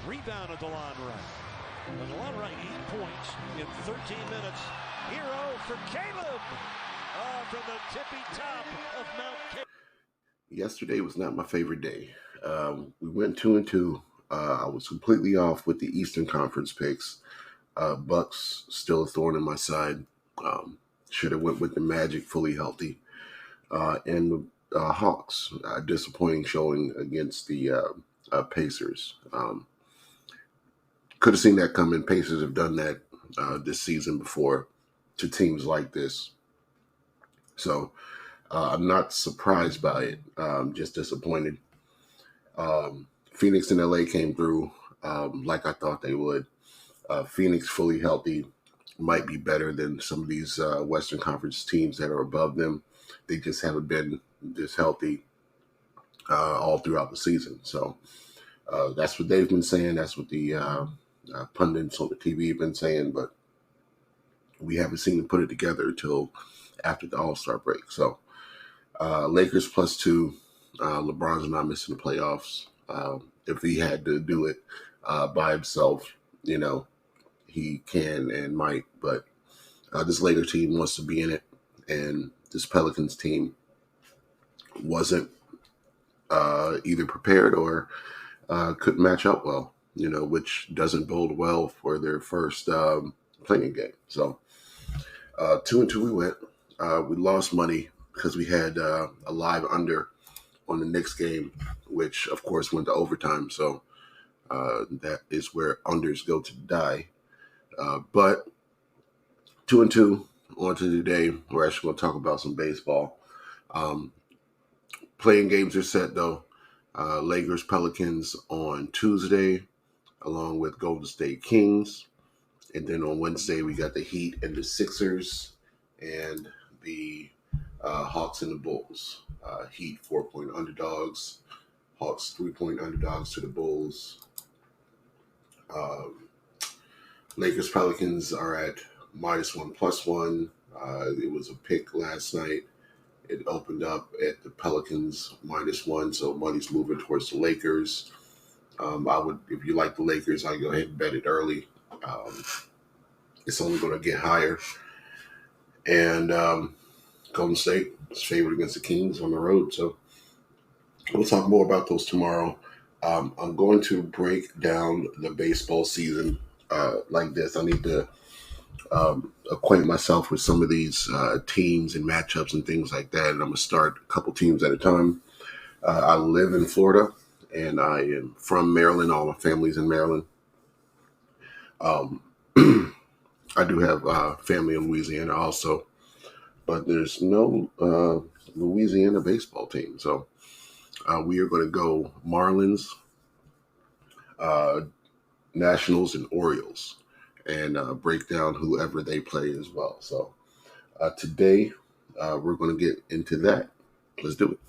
Rebound of DeLon Wright. And DeLon Wright, 8 points in 13 minutes. Hero for Caleb. From the tippy top of Mount Caleb. Yesterday was not my favorite day. We went 2-2. I was completely off with the Eastern Conference picks. Bucks still a thorn in my side. Should have went with the Magic fully healthy. And the Hawks, disappointing showing against the Pacers. Could have seen that coming. Pacers have done that this season before to teams like this. So I'm not surprised by it. Just disappointed. Phoenix and LA came through like I thought they would. Phoenix fully healthy might be better than some of these Western Conference teams that are above them. They just haven't been this healthy all throughout the season. So that's what they've been saying. That's what the pundits on the TV have been saying. But we haven't seen them put it together until after the All-Star break. So Lakers +2. LeBron's not missing the playoffs. If he had to do it by himself, he can and might. But this Lakers team wants to be in it. And this Pelicans team wasn't either prepared or couldn't match up well, which doesn't bode well for their first playing game. So 2-2 we went. We lost money because we had a live under on the Knicks game, which of course went to overtime. So that is where unders go to die. But 2-2 on to today. We're actually going to talk about some baseball. Playing games are set though. Lakers Pelicans on Tuesday, along with Golden State Kings. And then on Wednesday, we got the Heat and the Sixers and the Hawks and the Bulls. Heat 4-point underdogs. Hawks 3-point underdogs to the Bulls. Lakers Pelicans are at -1+1. It was a pick last night. It opened up at the Pelicans -1, so money's moving towards the Lakers. I would, if you like the Lakers, I'd go ahead and bet it early. It's only going to get higher. And Golden State is favored against the Kings on the road. So we'll talk more about those tomorrow. I'm going to break down the baseball season like this. I need to acquaint myself with some of these teams and matchups and things like that. And I'm going to start a couple teams at a time. I live in Florida, and I am from Maryland. All my family's in Maryland. I do have family in Louisiana also, but there's no Louisiana baseball team. So we are going to go Marlins, Nationals, and Orioles, and break down whoever they play as well. So today we're going to get into that. Let's do it.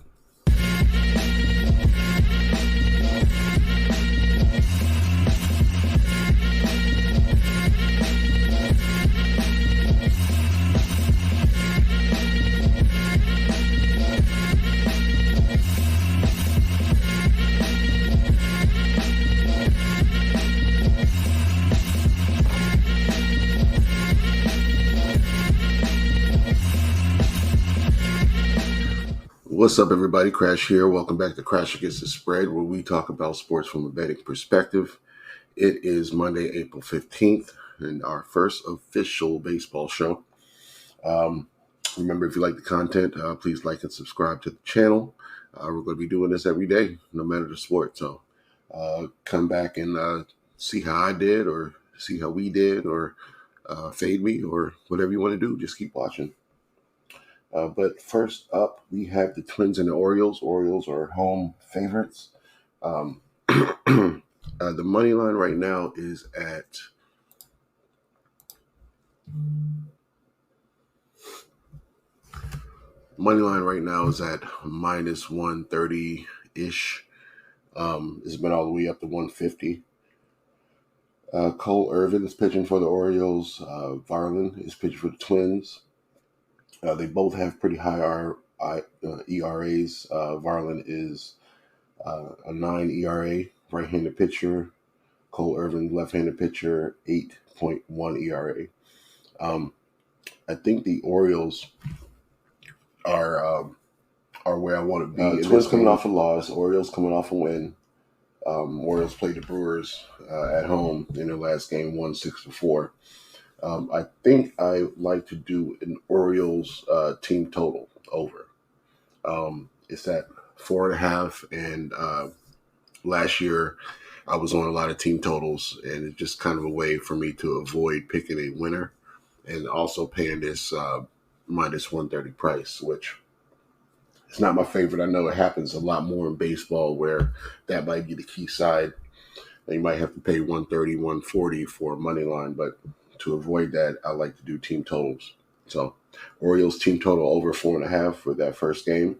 What's up, everybody? Crash here. Welcome back to Crash Against the Spread, where we talk about sports from a betting perspective. It is Monday, April 15th, and our first official baseball show. Remember, if you like the content, please like and subscribe to the channel. We're going to be doing this every day, no matter the sport. So come back and see how I did, or see how we did, or fade me, or whatever you want to do. Just keep watching. But first up, we have the Twins and the Orioles. Orioles are home favorites. The money line right now is at -130-ish. It's been all the way up to 150. Cole Irvin is pitching for the Orioles. Varlin is pitching for the Twins. They both have pretty high ERAs. Varlin is a 9 ERA, right-handed pitcher. Cole Irvin, left-handed pitcher, 8.1 ERA. I think the Orioles are where I want to be. Twins coming off a loss, Orioles coming off a win. Orioles played the Brewers at home in their last game, won 6-4. I think I like to do an Orioles team total over. It's at 4.5, and last year I was on a lot of team totals, and it's just kind of a way for me to avoid picking a winner and also paying this minus 130 price, which it's not my favorite. I know it happens a lot more in baseball where that might be the key side. And you might have to pay 130, 140 for a money line, but to avoid that, I like to do team totals. So Orioles team total over 4.5 for that first game.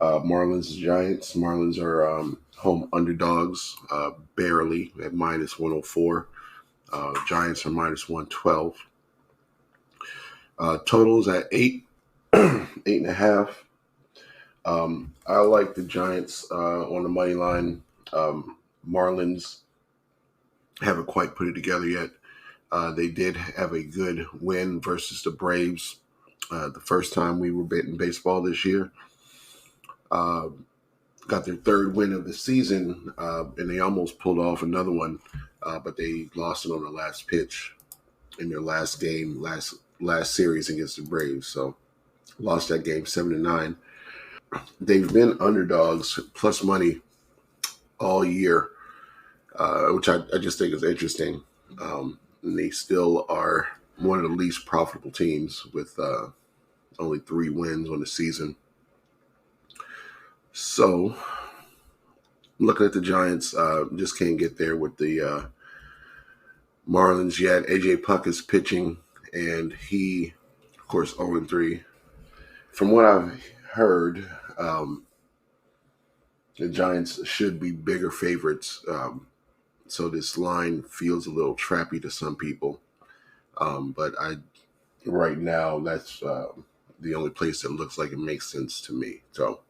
Marlins Giants. Marlins are home underdogs, barely at minus 104. Giants are minus 112. Totals at 8, 8.5. I like the Giants on the money line. Marlins haven't quite put it together yet. They did have a good win versus the Braves the first time we were betting baseball this year. Got their third win of the season, and they almost pulled off another one, but they lost it on the last pitch in their last game, last series against the Braves. So lost that game 7-9. They've been underdogs plus money all year, which I just think is interesting. And they still are one of the least profitable teams with only 3 wins on the season. So looking at the Giants, just can't get there with the Marlins yet. AJ Puck is pitching, and he, of course, 0-3. From what I've heard, the Giants should be bigger favorites. So this line feels a little trappy to some people. But right now, that's the only place that looks like it makes sense to me. So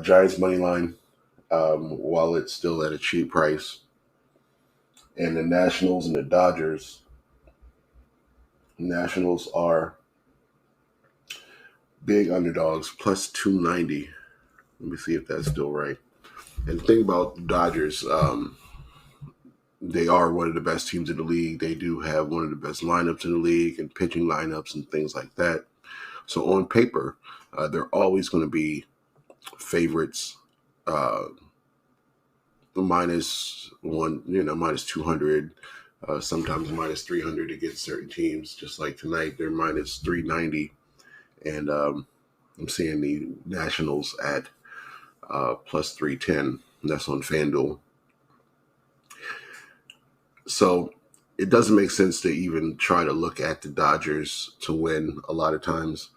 Giants money line, while it's still at a cheap price. And the Nationals and the Dodgers. Nationals are big underdogs, plus 290. Let me see if that's still right. And the thing about the Dodgers, they are one of the best teams in the league. They do have one of the best lineups in the league and pitching lineups and things like that. So on paper, they're always going to be favorites, minus 200, sometimes minus 300 against certain teams. Just like tonight, they're minus 390. And I'm seeing the Nationals at plus 310. That's on FanDuel. So it doesn't make sense to even try to look at the Dodgers to win a lot of times.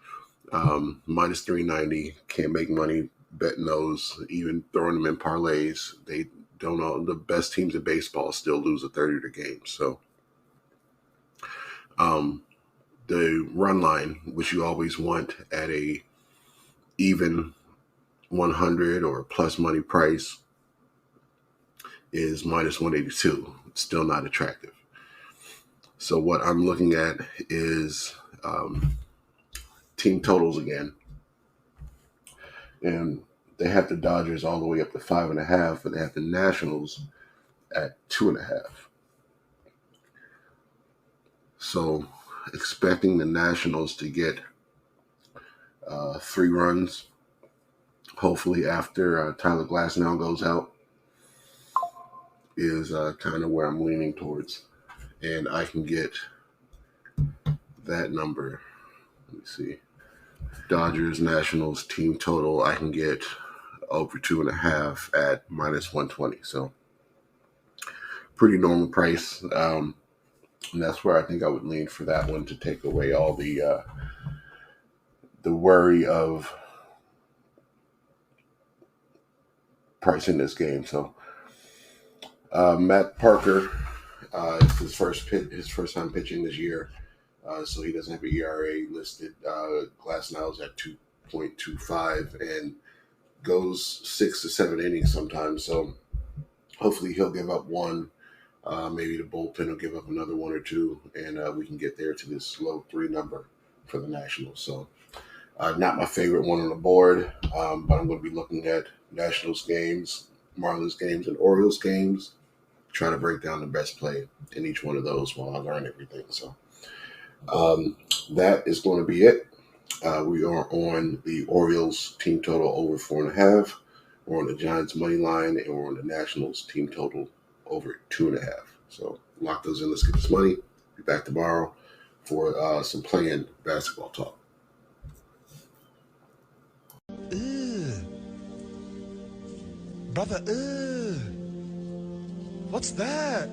Minus 390, can't make money betting those, even throwing them in parlays. They don't know. The best teams in baseball still lose a third of the game. So the run line, which you always want at a even 100 or plus money price, is minus 182. It's still not attractive. So what I'm looking at is team totals again. And they have the Dodgers all the way up to 5.5, but they have the Nationals at 2.5. So expecting the Nationals to get 3 runs, hopefully after Tyler Glasnow goes out, is kind of where I'm leaning towards. And I can get that number. Let me see. Dodgers, Nationals, team total, I can get over 2.5 at minus 120. So pretty normal price. And that's where I think I would lean for that one to take away all the worry of pricing this game. So Matt Parker, it's his first time pitching this year. So he doesn't have an ERA listed. Glasnow's at 2.25 and goes 6 to 7 innings sometimes. So Hopefully he'll give up one. Maybe the bullpen will give up another one or two, and we can get there to this low 3 number for the Nationals. So not my favorite one on the board, but I'm going to be looking at Nationals games, Marlins games, and Orioles games, trying to break down the best play in each one of those while I learn everything. So that is going to be it. We are on the Orioles team total over 4.5. We're on the Giants money line, and we're on the Nationals team total over 2.5. So lock those in. Let's get this money. Be back tomorrow for some playing basketball talk. Brother, what's that?